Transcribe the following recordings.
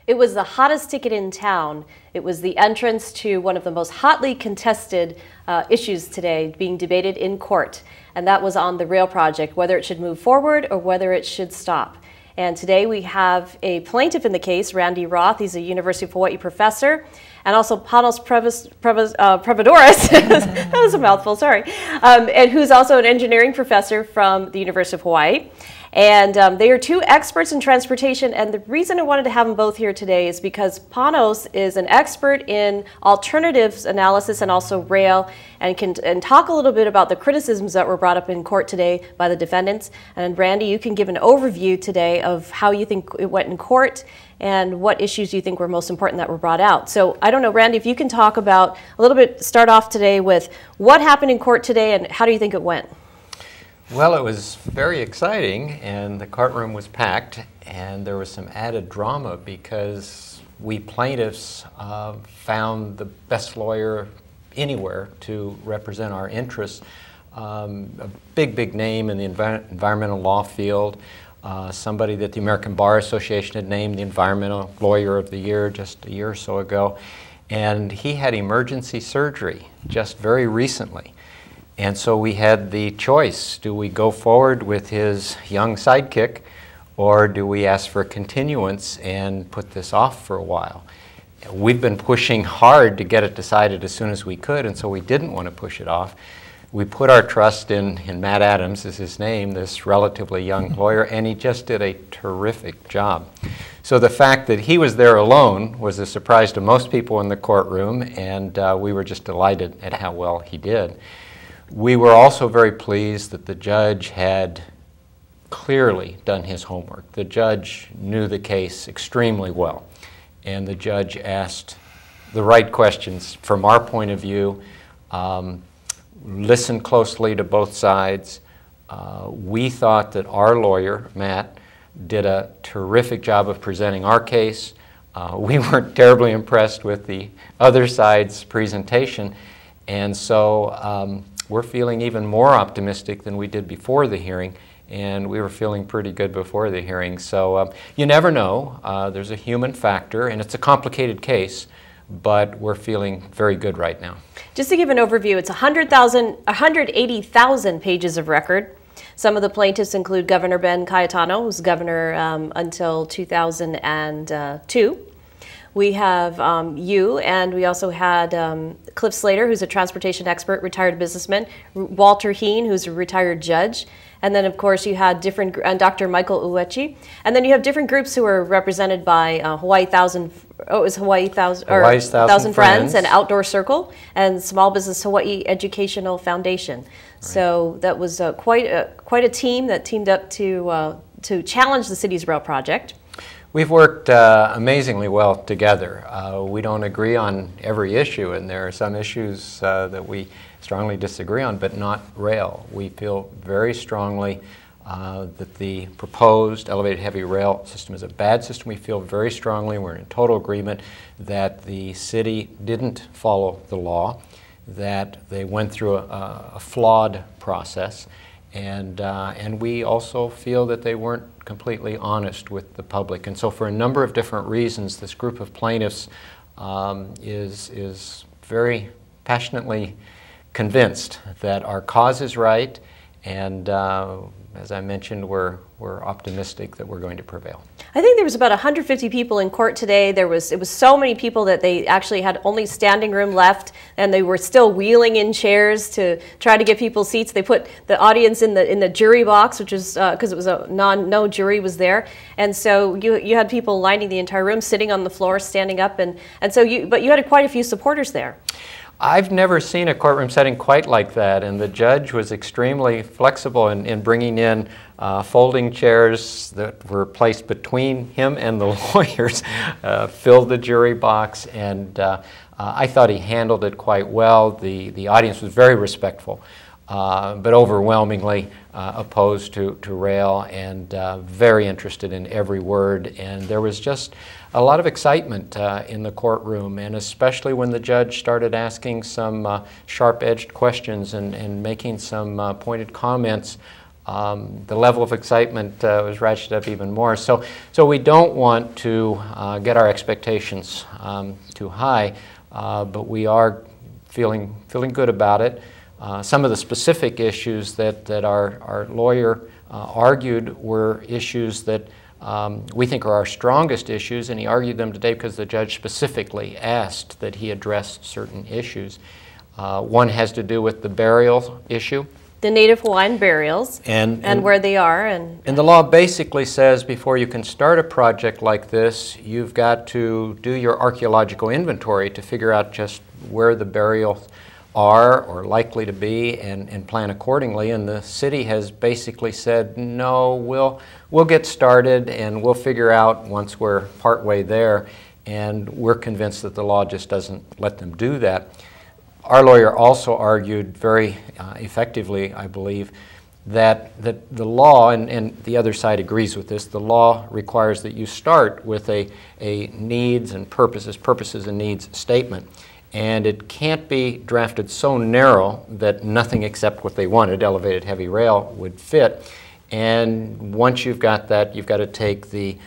It was the hottest ticket in town. It was the entrance to one of the most hotly contested issues today being debated in court, and that was on the rail project, whether it should move forward or whether it should stop. And today we have a plaintiff in the case, Randy Roth. He's a University of Hawaii professor, and also Panos Prevedouros, that was a mouthful, sorry, and who's also an engineering professor from the University of Hawaii. And they are two experts in transportation, and the reason I wanted to have them both here today is because Panos is an expert in alternatives analysis and also rail, and can talk a little bit about the criticisms that were brought up in court today by the defendants. And Randy, you can give an overview today of how you think it went in court and what issues you think were most important that were brought out. So I don't know, Randy, if you can talk about a little bit, start off today with what happened in court today and how do you think it went? Well, it was very exciting, and the courtroom was packed, and there was some added drama because we plaintiffs found the best lawyer anywhere to represent our interests. A big name in the environmental law field, somebody that the American Bar Association had named the Environmental Lawyer of the Year just a year or so ago, and he had emergency surgery just very recently. And so we had the choice, do we go forward with his young sidekick, or do we ask for a continuance and put this off for a while? We've been pushing hard to get it decided as soon as we could, and so we didn't want to push it off. We put our trust in Matt Adams, is his name, this relatively young lawyer, and he just did a terrific job. So the fact that he was there alone was a surprise to most people in the courtroom, and we were just delighted at how well he did. We were also very pleased that the judge had clearly done his homework. The judge knew the case extremely well, and the judge asked the right questions from our point of view, listened closely to both sides. We thought that our lawyer, Matt, did a terrific job of presenting our case. We weren't terribly impressed with the other side's presentation, and so we're feeling even more optimistic than we did before the hearing, and we were feeling pretty good before the hearing. So you never know. There's a human factor, and it's a complicated case, but we're feeling very good right now. Just to give an overview, it's 180,000 pages of record. Some of the plaintiffs include Governor Ben Cayetano, who's governor until 2002. We have you, and we also had Cliff Slater, who's a transportation expert, retired businessman, Walter Heen, who's a retired judge, and then of course you had different, and Dr. Michael Uechi, and then you have different groups who are represented by Hawaii's Thousand Friends and Outdoor Circle and Small Business Hawaii Educational Foundation. Right. So that was quite a team that teamed up to challenge the city's rail project. We've worked amazingly well together. We don't agree on every issue, and there are some issues that we strongly disagree on, but not rail. We feel very strongly that the proposed elevated heavy rail system is a bad system. We feel very strongly, we're in total agreement, that the city didn't follow the law, that they went through a flawed process, and we also feel that they weren't completely honest with the public. And so for a number of different reasons, this group of plaintiffs is very passionately convinced that our cause is right, and as I mentioned, we're optimistic that we're going to prevail. I think there was about 150 people in court today. It was so many people that they actually had only standing room left, and they were still wheeling in chairs to try to get people seats. They put the audience in the jury box, which is because it was no jury was there, and so you had people lining the entire room, sitting on the floor, standing up, and so but you had quite a few supporters there. I've never seen a courtroom setting quite like that, and the judge was extremely flexible in bringing in folding chairs that were placed between him and the lawyers, filled the jury box, and I thought he handled it quite well. The audience was very respectful, but overwhelmingly opposed to rail, and very interested in every word, and there was just a lot of excitement in the courtroom, and especially when the judge started asking some sharp-edged questions and making some pointed comments. the level of excitement was ratcheted up even more. So we don't want to get our expectations too high, but we are feeling good about it. Some of the specific issues that our lawyer argued were issues that we think are our strongest issues, and he argued them today because the judge specifically asked that he address certain issues. One has to do with the burial issue. The Native Hawaiian burials and where they are. And the law basically says before you can start a project like this, you've got to do your archaeological inventory to figure out just where the burials are or likely to be and plan accordingly. And the city has basically said, no, we'll get started and we'll figure out once we're partway there. And we're convinced that the law just doesn't let them do that. Our lawyer also argued very effectively, I believe, that the law, and the other side agrees with this, the law requires that you start with a needs and purposes and needs statement. And it can't be drafted so narrow that nothing except what they wanted, elevated heavy rail, would fit. And once you've got that, you've got to take the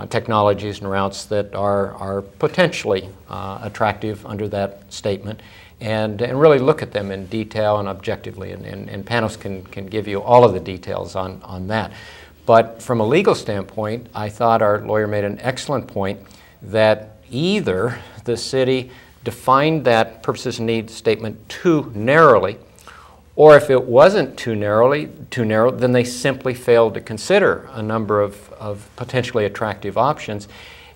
technologies and routes that are potentially attractive under that statement and really look at them in detail and objectively. And Panos can give you all of the details on that. But from a legal standpoint, I thought our lawyer made an excellent point that either the city defined that purposes and needs statement too narrowly, or if it wasn't too narrow, then they simply failed to consider a number of potentially attractive options.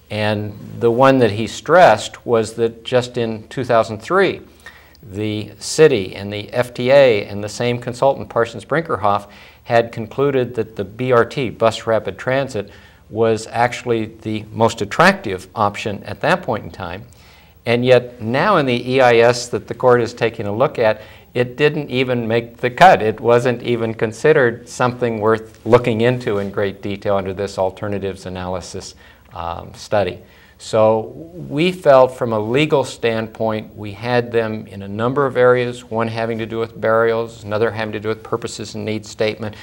And the one that he stressed was that just in 2003, the city and the FTA and the same consultant, Parsons Brinkerhoff, had concluded that the BRT, Bus Rapid Transit, was actually the most attractive option at that point in time. And yet now in the EIS that the court is taking a look at, it didn't even make the cut. It wasn't even considered something worth looking into in great detail under this alternatives analysis study. So we felt from a legal standpoint, we had them in a number of areas, one having to do with burials, another having to do with purposes and needs statement,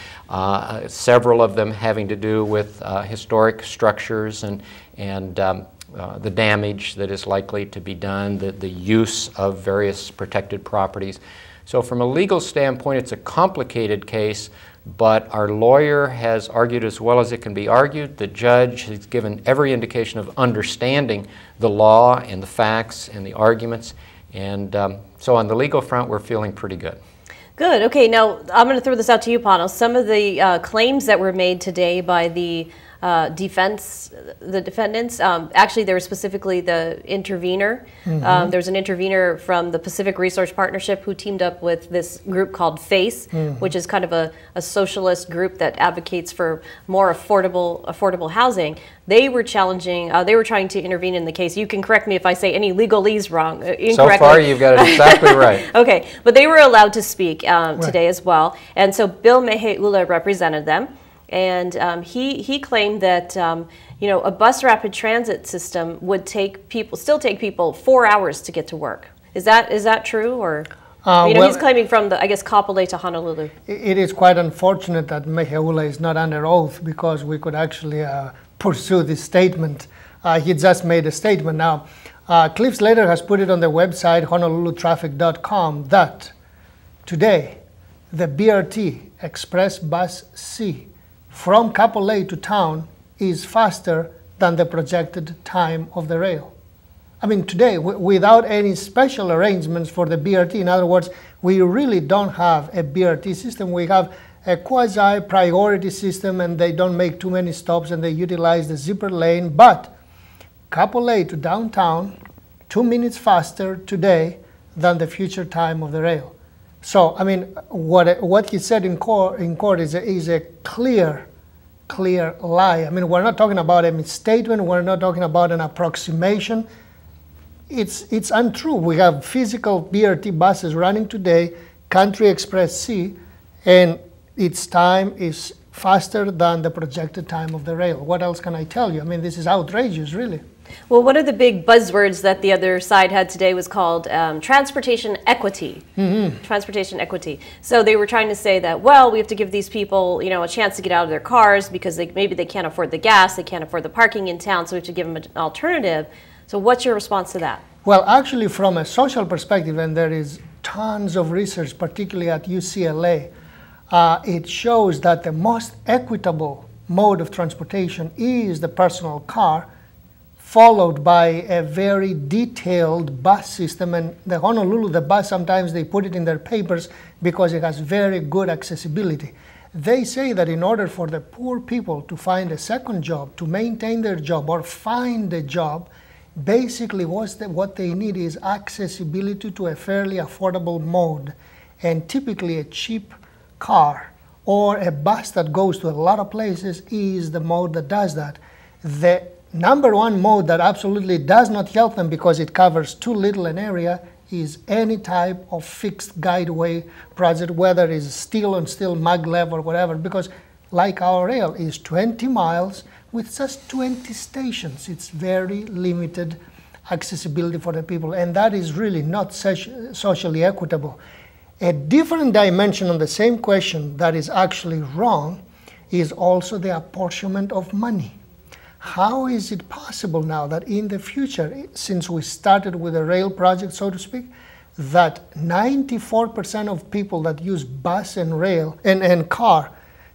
several of them having to do with historic structures and the damage that is likely to be done, the use of various protected properties. So from a legal standpoint, it's a complicated case, but our lawyer has argued as well as it can be argued. The judge has given every indication of understanding the law and the facts and the arguments. And so on the legal front, we're feeling pretty good. Good. Okay, now I'm going to throw this out to you, Panos. Some of the claims that were made today by the defendants, actually there was specifically the intervener. Mm-hmm. There's an intervener from the Pacific Resource Partnership who teamed up with this group called FACE, Mm-hmm. which is kind of a socialist group that advocates for more affordable housing. They were challenging, they were trying to intervene in the case. You can correct me if I say any legalese wrong, incorrectly. So far you've got it exactly right. Okay, but they were allowed to speak today as well. And so Bill Meheula represented them. And he claimed that a bus rapid transit system would still take people 4 hours to get to work. Is that true, or he's claiming from the Kapolei to Honolulu? It is quite unfortunate that Meheula is not under oath, because we could actually pursue this statement. He just made a statement. Now, Cliff Slater has put it on the website honolulutraffic.com that today the BRT Express Bus C from Kapolei to town is faster than the projected time of the rail. I mean, today, without any special arrangements for the BRT, in other words, we really don't have a BRT system. We have a quasi-priority system, and they don't make too many stops, and they utilize the zipper lane. But Kapolei to downtown, 2 minutes faster today than the future time of the rail. So, I mean, what he said in court is a clear lie. I mean, we're not talking about a misstatement. We're not talking about an approximation. It's untrue. We have physical BRT buses running today, Country Express C, and its time is faster than the projected time of the rail. What else can I tell you? I mean, this is outrageous, really. Well, one of the big buzzwords that the other side had today was called transportation equity. Transportation equity. So they were trying to say that, well, we have to give these people, you know, a chance to get out of their cars because maybe they can't afford the gas, they can't afford the parking in town, so we have to give them an alternative. So what's your response to that? Well, actually, from a social perspective, and there is tons of research, particularly at UCLA, it shows that the most equitable mode of transportation is the personal car, followed by a very detailed bus system. And the Honolulu, the bus, sometimes they put it in their papers because it has very good accessibility. They say that in order for the poor people to find a second job, to maintain their job or find a job, basically what they need is accessibility to a fairly affordable mode. And typically a cheap car or a bus that goes to a lot of places is the mode that does that. The number one mode that absolutely does not help them because it covers too little an area is any type of fixed guideway project, whether it's steel on steel, maglev or whatever, because like our rail is 20 miles with just 20 stations. It's very limited accessibility for the people, and that is really not socially equitable. A different dimension on the same question that is actually wrong is also the apportionment of money. How is it possible now that in the future, since we started with a rail project, so to speak, that 94% of people that use bus and rail and car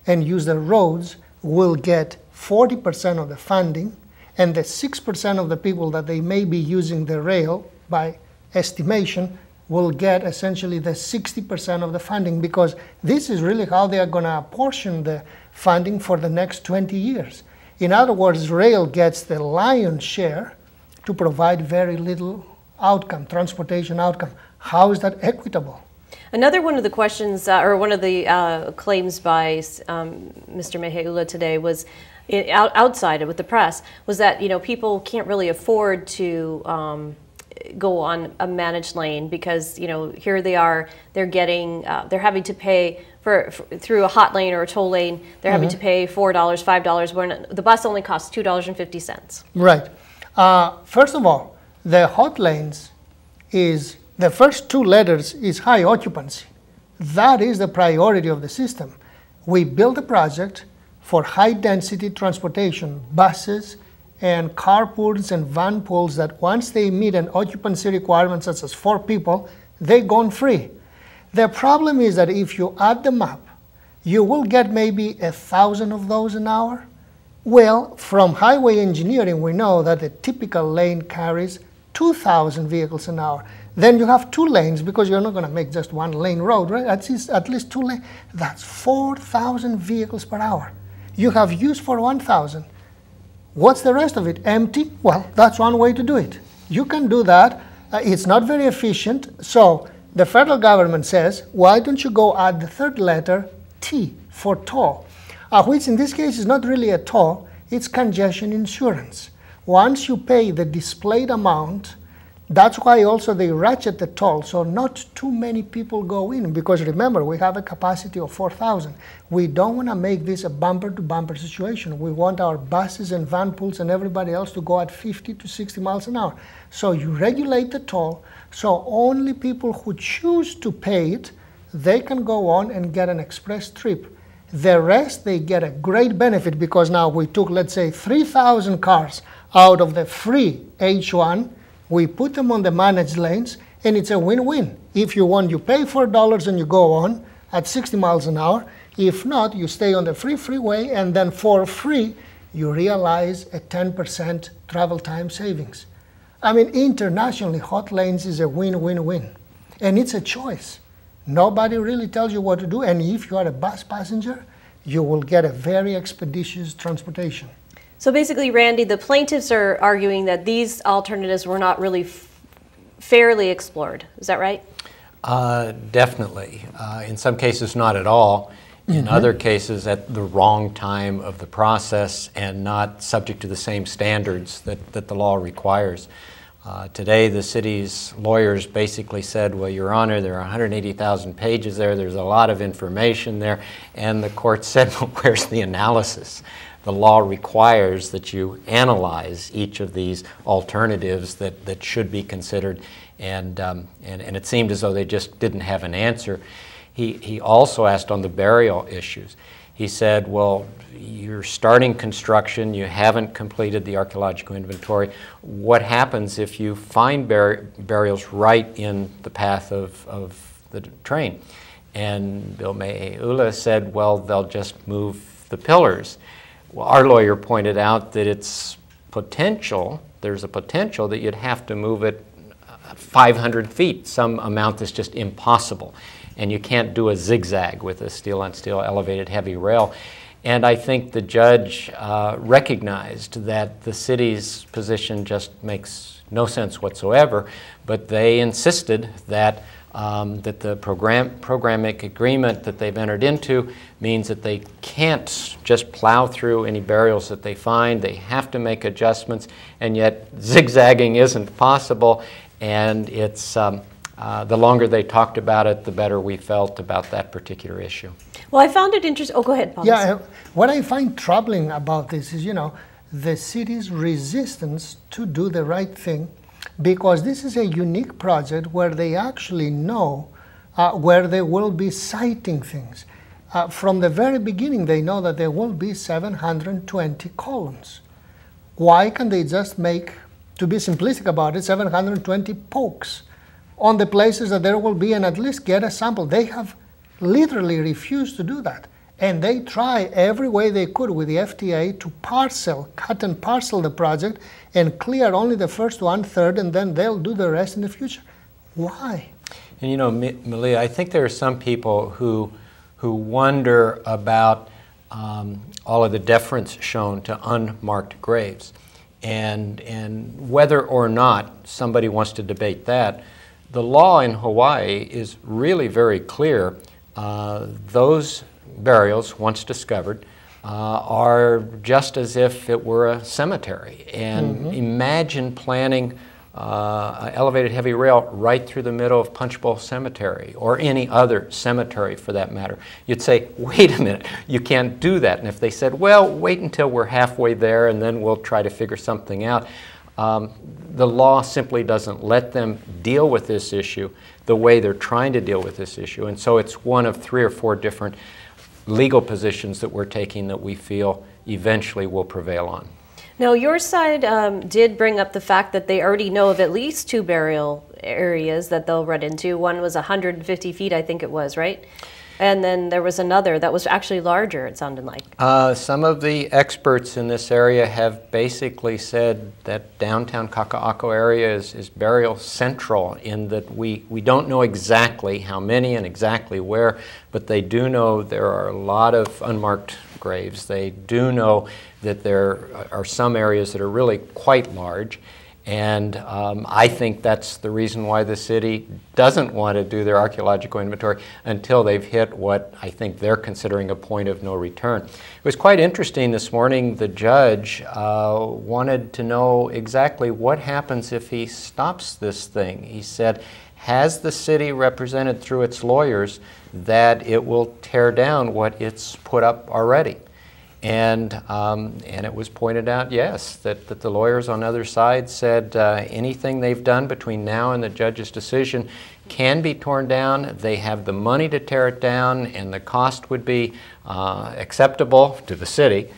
and use the roads will get 40% of the funding, and the 6% of the people that they may be using the rail by estimation will get essentially the 60% of the funding, because this is really how they are going to apportion the funding for the next 20 years. In other words, rail gets the lion's share to provide very little outcome, transportation outcome. How is that equitable? Another one of the questions, or one of the claims by Mr. Meheula today was, outside with the press, was that, you know, people can't really afford to go on a managed lane because, you know, here they are, they're getting, they're having to pay for through a hot lane or a toll lane, they're having to pay $4, $5, when the bus only costs $2.50. Right. First of all, the hot lanes is, the first two letters is high occupancy. That is the priority of the system. We built a project for high density transportation, buses and carpools and van pools that once they meet an occupancy requirement such as 4 people, they go free. The problem is that if you add them up, you will get maybe 1,000 of those an hour. Well, from highway engineering, we know that a typical lane carries 2,000 vehicles an hour. Then you have 2 lanes because you're not going to make just 1 lane road, right? At least 2 lanes. That's 4,000 vehicles per hour. You have use for 1,000. What's the rest of it? Empty? Well, that's one way to do it. You can do that. It's not very efficient. So the federal government says, why don't you go add the third letter, T, for toll, which in this case is not really a toll, it's congestion insurance. Once you pay the displayed amount, that's why also they ratchet the toll, so not too many people go in, because remember, we have a capacity of 4,000. We don't want to make this a bumper-to-bumper situation. We want our buses and van pools and everybody else to go at 50 to 60 miles an hour. So you regulate the toll, so only people who choose to pay it, they can go on and get an express trip. The rest, they get a great benefit because now we took, let's say, 3,000 cars out of the free H1, we put them on the managed lanes, and it's a win-win. If you want, you pay $4 and you go on at 60 miles an hour. If not, you stay on the free freeway, and then for free, you realize a 10% travel time savings. I mean, internationally, hot lanes is a win-win-win, and it's a choice. Nobody really tells you what to do, and if you are a bus passenger, you will get a very expeditious transportation. So basically, Randy, the plaintiffs are arguing that these alternatives were not really fairly explored. Is that right? Definitely. In some cases, not at all. In other cases, at the wrong time of the process and not subject to the same standards that the law requires. Today, the city's lawyers basically said, well, Your Honor, there are 180,000 pages there, there's a lot of information there, and the court said, well, where's the analysis? the law requires that you analyze each of these alternatives that should be considered, and it seemed as though they just didn't have an answer. He also asked on the burial issues. He said, well, you're starting construction, you haven't completed the archaeological inventory. What happens if you find burials right in the path of the train? And Bill Meheula said, well, they'll just move the pillars. Well, our lawyer pointed out that it's potential, there's a potential that you'd have to move it 500 feet, some amount that's just impossible. And you can't do a zigzag with a steel-on-steel elevated heavy rail. And I think the judge recognized that the city's position just makes no sense whatsoever, but they insisted that that the programmatic agreement that they've entered into means that they can't just plow through any burials that they find. They have to make adjustments, and yet zigzagging isn't possible, and it's the longer they talked about it, the better we felt about that particular issue. Well, I found it interesting. Oh, go ahead, Panos. Yeah, what I find troubling about this is, the city's resistance to do the right thing, because this is a unique project where they actually know where they will be siting things. From the very beginning, they know that there will be 720 columns. Why can't they just make, to be simplistic about it, 720 pokes on the places that there will be, and at least get a sample? They have literally refused to do that. And they try every way they could with the FTA to cut and parcel the project and clear only the first 1/3, and then they'll do the rest in the future. Why? And Malia, I think there are some people who wonder about all of the deference shown to unmarked graves. And whether or not somebody wants to debate that, the law in Hawaii is really very clear. Those burials, once discovered, are just as if it were a cemetery. And imagine planning an elevated heavy rail right through the middle of Punch Bowl Cemetery, or any other cemetery for that matter. You'd say, wait a minute, you can't do that. And if they said, well, wait until we're halfway there and then we'll try to figure something out, the law simply doesn't let them deal with this issue the way they're trying to deal with this issue. And so it's one of 3 or 4 different legal positions that we're taking that we feel eventually will prevail on. Now, your side did bring up the fact that they already know of at least 2 burial areas that they'll run into. One was 150 feet, I think it was, right? And then there was another that was actually larger, it sounded like. Some of the experts in this area have basically said that downtown Kaka'ako area is burial central, in that we don't know exactly how many and exactly where, but they do know there are a lot of unmarked graves. They do know that there are some areas that are really quite large. And I think that's the reason why the city doesn't want to do their archaeological inventory until they've hit what I think they're considering a point of no return. It was quite interesting this morning. The judge wanted to know exactly what happens if he stops this thing. He said, has the city represented through its lawyers that it will tear down what it's put up already? And it was pointed out, yes, that the lawyers on the other side said anything they've done between now and the judge's decision can be torn down. They have the money to tear it down, and the cost would be acceptable to the city.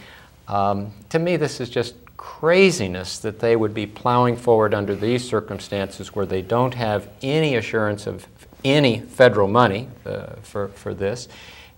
To me, this is just craziness that they would be plowing forward under these circumstances where they don't have any assurance of any federal money for this.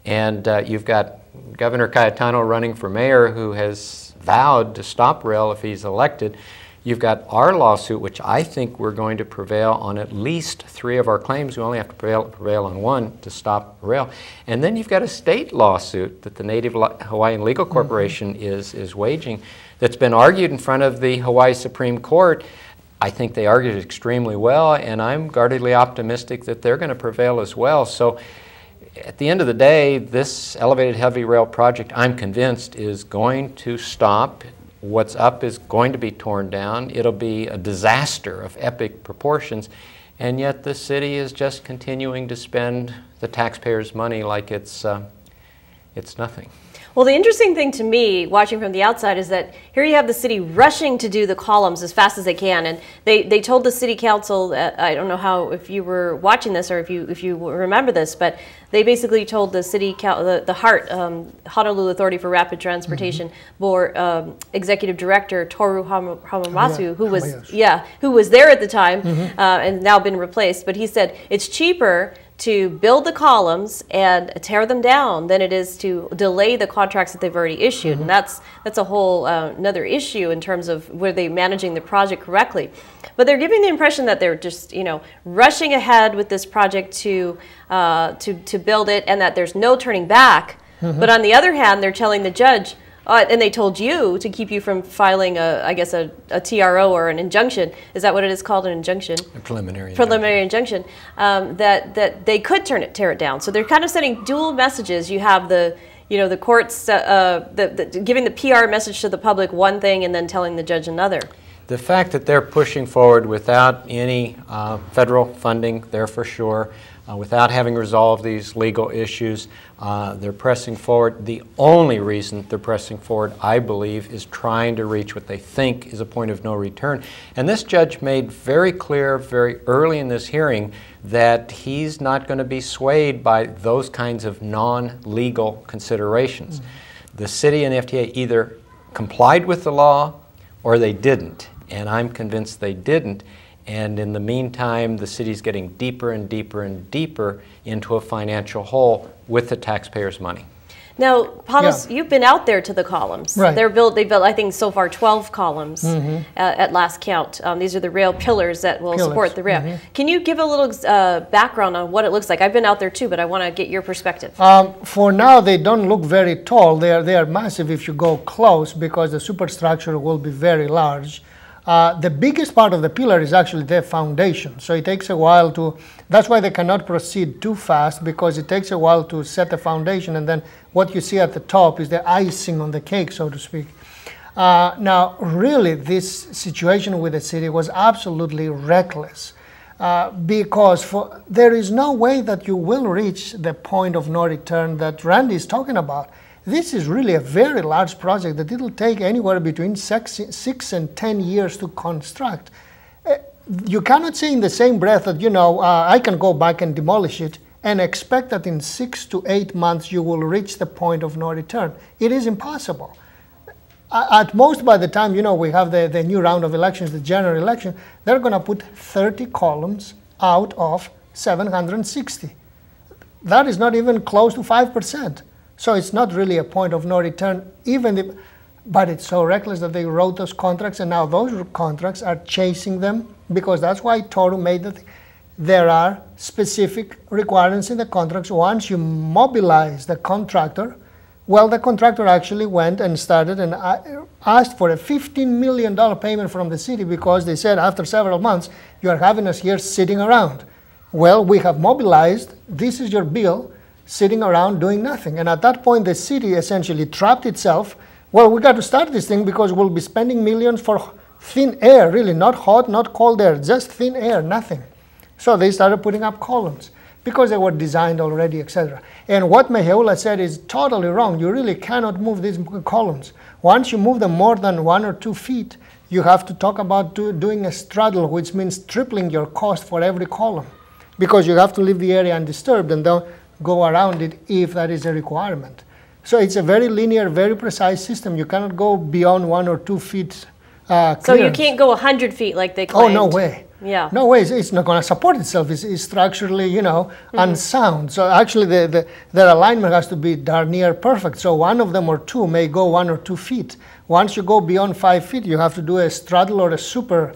And you've got Governor Cayetano running for mayor, who has vowed to stop rail if he's elected. You've got our lawsuit, which I think we're going to prevail on at least 3 of our claims. We only have to prevail on 1 to stop rail. And then you've got a state lawsuit that the Native Hawaiian Legal Corporation is waging, that's been argued in front of the Hawaii Supreme Court. I think they argued extremely well, and I'm guardedly optimistic that they're going to prevail as well. So at the end of the day, this elevated heavy rail project, I'm convinced, is going to stop. What's up is going to be torn down. It'll be a disaster of epic proportions, and yet the city is just continuing to spend the taxpayers' money like it's nothing. Well, the interesting thing to me, watching from the outside, is that here you have the city rushing to do the columns as fast as they can, and they told the city council, I don't know how, if you were watching this or if you remember this, but they basically told the city, the HART, Honolulu Authority for Rapid Transportation, Board Executive Director Toru Hamamatsu, who was there at the time and now been replaced, but he said it's cheaper to build the columns and tear them down than it is to delay the contracts that they've already issued. And that's a whole another issue in terms of were they managing the project correctly. But they're giving the impression that they're just, rushing ahead with this project to build it and that there's no turning back. But on the other hand, they're telling the judge, and they told you to keep you from filing a TRO or an injunction. Is that what it is called, an injunction? A preliminary injunction. That they could tear it down. So they're kind of sending dual messages. You have the courts giving the PR message to the public one thing and then telling the judge another. The fact that they're pushing forward without any federal funding, there for sure, without having resolved these legal issues, they're pressing forward. The only reason they're pressing forward, I believe, is trying to reach what they think is a point of no return. And this judge made very clear very early in this hearing that he's not going to be swayed by those kinds of non-legal considerations. The city and the FTA either complied with the law or they didn't. And I'm convinced they didn't. And in the meantime, the city's getting deeper and deeper and deeper into a financial hole with the taxpayers' money. Now, Panos, you've been out there to the columns. Right. They built, I think, so far 12 columns at last count. These are the rail pillars that will support the rail. Can you give a little background on what it looks like? I've been out there too, but I want to get your perspective. For now, they don't look very tall. They are massive if you go close because the superstructure will be very large. The biggest part of the pillar is actually the foundation. So it takes a while to, that's why they cannot proceed too fast, because it takes a while to set the foundation, and then what you see at the top is the icing on the cake, so to speak. Now, really, this situation with the city was absolutely reckless, because there is no way that you will reach the point of no return that Randy is talking about. This is really a very large project that it'll take anywhere between 6 and 10 years to construct. You cannot say in the same breath that, I can go back and demolish it and expect that in 6 to 8 months you will reach the point of no return. It is impossible. At most, by the time, we have the new round of elections, the general election, they're going to put 30 columns out of 760. That is not even close to 5%. So it's not really a point of no return, but it's so reckless that they wrote those contracts, and now those contracts are chasing them, because that's why Toru made the thing. There are specific requirements in the contracts. Once you mobilize the contractor, well, the contractor actually went and started and asked for a $15 million payment from the city, because they said after several months, you are having us here sitting around. Well, we have mobilized, this is your bill, sitting around doing nothing. And at that point, the city essentially trapped itself. Well, we got to start this thing because we'll be spending millions for thin air, really, not hot, not cold air, just thin air, nothing. So they started putting up columns because they were designed already, etc. And what Meheula said is totally wrong. You really cannot move these columns. Once you move them more than 1 or 2 feet, you have to talk about doing a straddle, which means tripling your cost for every column, because you have to leave the area undisturbed and then go around it if that is a requirement. So it's a very linear, very precise system. You cannot go beyond 1 or 2 feet clearance. So you can't go 100 feet like they claimed? Oh, no way. Yeah. No way. It's not going to support itself. It's structurally, unsound. So actually their alignment has to be darn near perfect. So one of them or two may go 1 or 2 feet. Once you go beyond 5 feet, you have to do a straddle or a super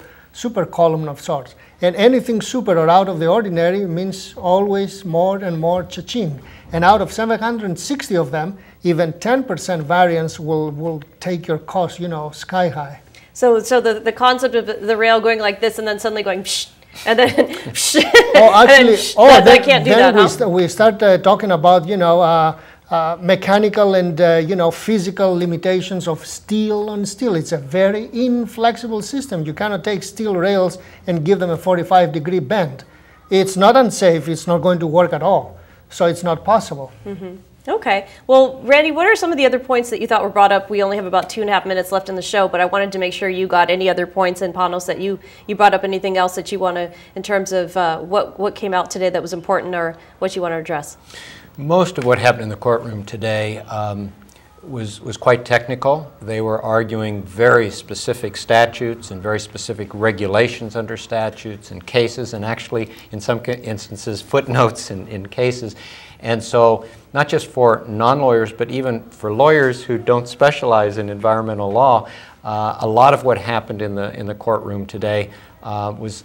column of sorts. And anything super or out of the ordinary means always more and more cha-ching. And out of 760 of them, even 10% variance will take your cost, sky high. So the concept of the rail going like this and then suddenly going psh, and then psh, they can't do that, huh? We start talking about, mechanical and physical limitations of steel on steel. It's a very inflexible system. You cannot take steel rails and give them a 45-degree bend. It's not unsafe. It's not going to work at all. So it's not possible. Okay. Well, Randy, what are some of the other points that you thought were brought up? We only have about 2.5 minutes left in the show, but I wanted to make sure you got any other points, and Panos, that you brought up anything else that you want to, in terms of what came out today that was important, or what you want to address. Most of what happened in the courtroom today was quite technical. They were arguing very specific statutes and very specific regulations under statutes and cases, and actually in some instances footnotes in cases. And so not just for non-lawyers, but even for lawyers who don't specialize in environmental law, a lot of what happened in the courtroom today was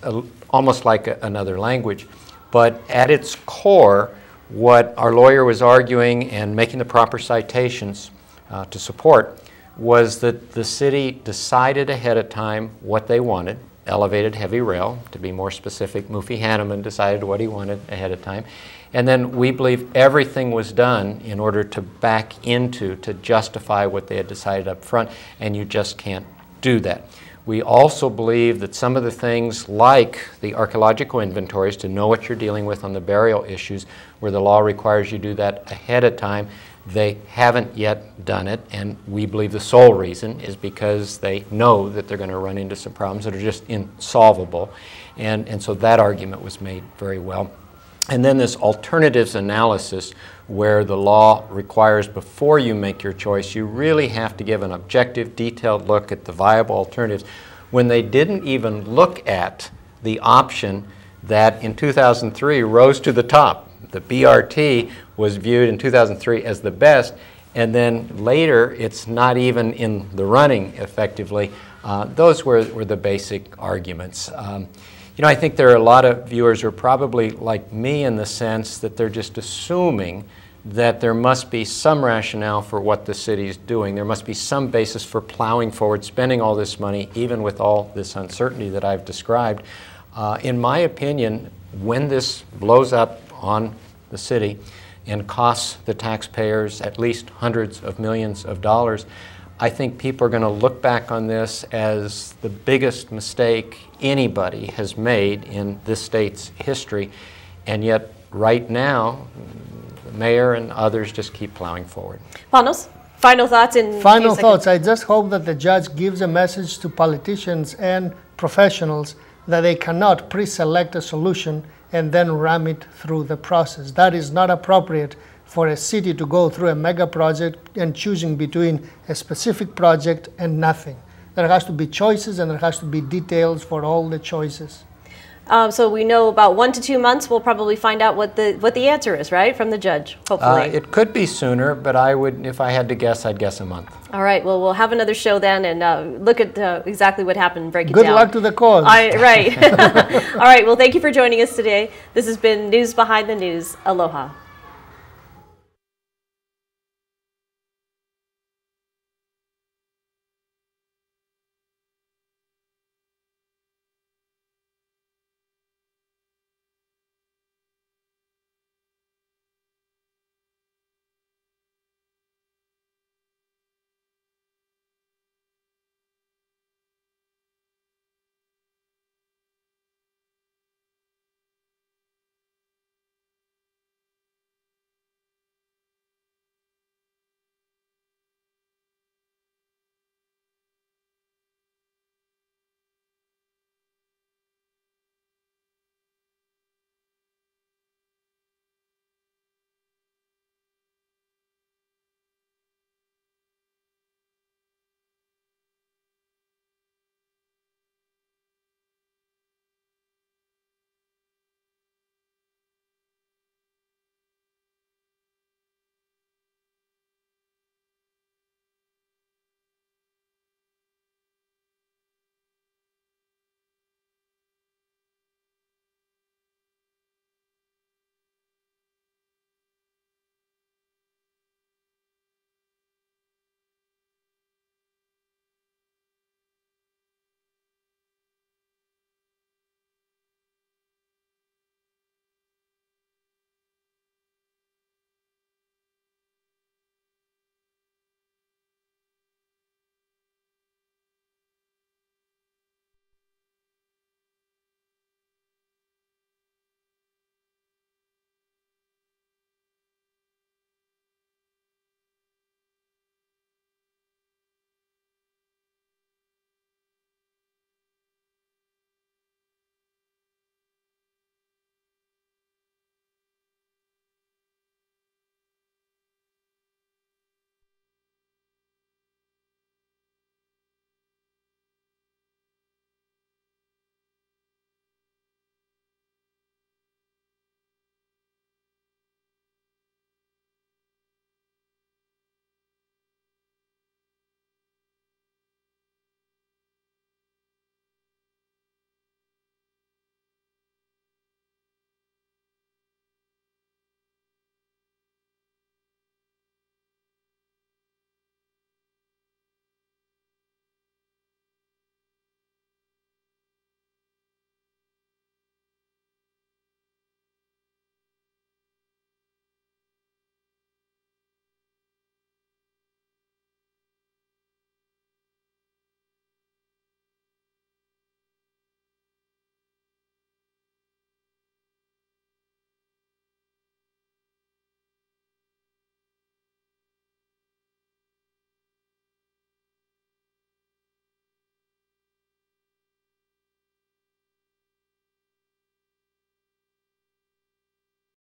almost like another language. But at its core, what our lawyer was arguing and making the proper citations to support was that the city decided ahead of time what they wanted, elevated heavy rail, to be more specific. Mufi Hanneman decided what he wanted ahead of time. And then we believe everything was done in order to back into, to justify what they had decided up front, and you just can't do that. We also believe that some of the things like the archaeological inventories, to know what you're dealing with on the burial issues, where the law requires you do that ahead of time, they haven't yet done it, and we believe the sole reason is because they know that they're going to run into some problems that are just insolvable, and so that argument was made very well. And then this alternatives analysis, where the law requires before you make your choice, you really have to give an objective, detailed look at the viable alternatives, when they didn't even look at the option that in 2003 rose to the top. The BRT was viewed in 2003 as the best, and then later it's not even in the running effectively. Those were the basic arguments. You know, I think there are a lot of viewers who are probably like me in the sense that they're just assuming that there must be some rationale for what the city's doing. There must be some basis for plowing forward, spending all this money, even with all this uncertainty that I've described. In my opinion, when this blows up on the city and costs the taxpayers at least hundreds of millions of dollars, I think people are going to look back on this as the biggest mistake anybody has made in this state's history, and yet right now the mayor and others just keep plowing forward. Panos, final thoughts in Final thoughts. I just hope that the judge gives a message to politicians and professionals that they cannot pre-select a solution and then ram it through the process. That is not appropriate for a city to go through a mega project and choosing between a specific project and nothing. There has to be choices, and there has to be details for all the choices. So we know about 1 to 2 months we'll probably find out what the answer is, right, from the judge, hopefully. It could be sooner, but I would, if I had to guess, I'd guess a month. All right, well, we'll have another show then and look at exactly what happened and break it down. Good luck to the cause. Right. All right, well, thank you for joining us today. This has been News Behind the News. Aloha.